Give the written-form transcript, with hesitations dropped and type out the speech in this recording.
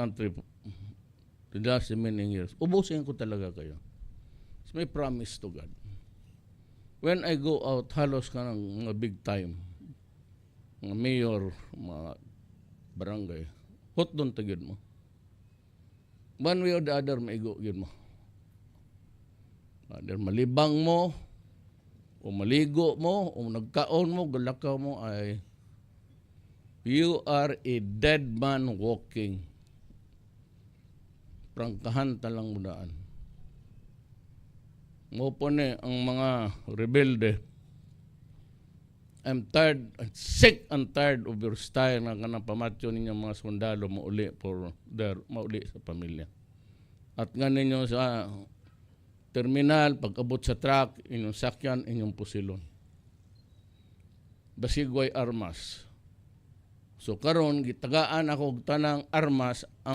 country the last many years, ubusin ko talaga kayo. It's my promise to God. When I go out, halos ka ng mga big time, mga mayor, mga barangay, hot doon tagid mo. One way or the other, maigo yun mo. Either malibang mo, o maligo mo, o nagkaon mo, galakaw mo, ay you are a dead man walking. Prangkahan talang mudaan. Mo po ni ang mga rebelde. I'm tired, sick and tired of your style na kanang pamatyo ninyong mga sundalo mauli sa pamilya. At nga ninyo sa terminal, pag-abot sa truck, inyong sakyan, inyong pusilon. Basigway armas. So karon gitagaan ako og tanang armas ang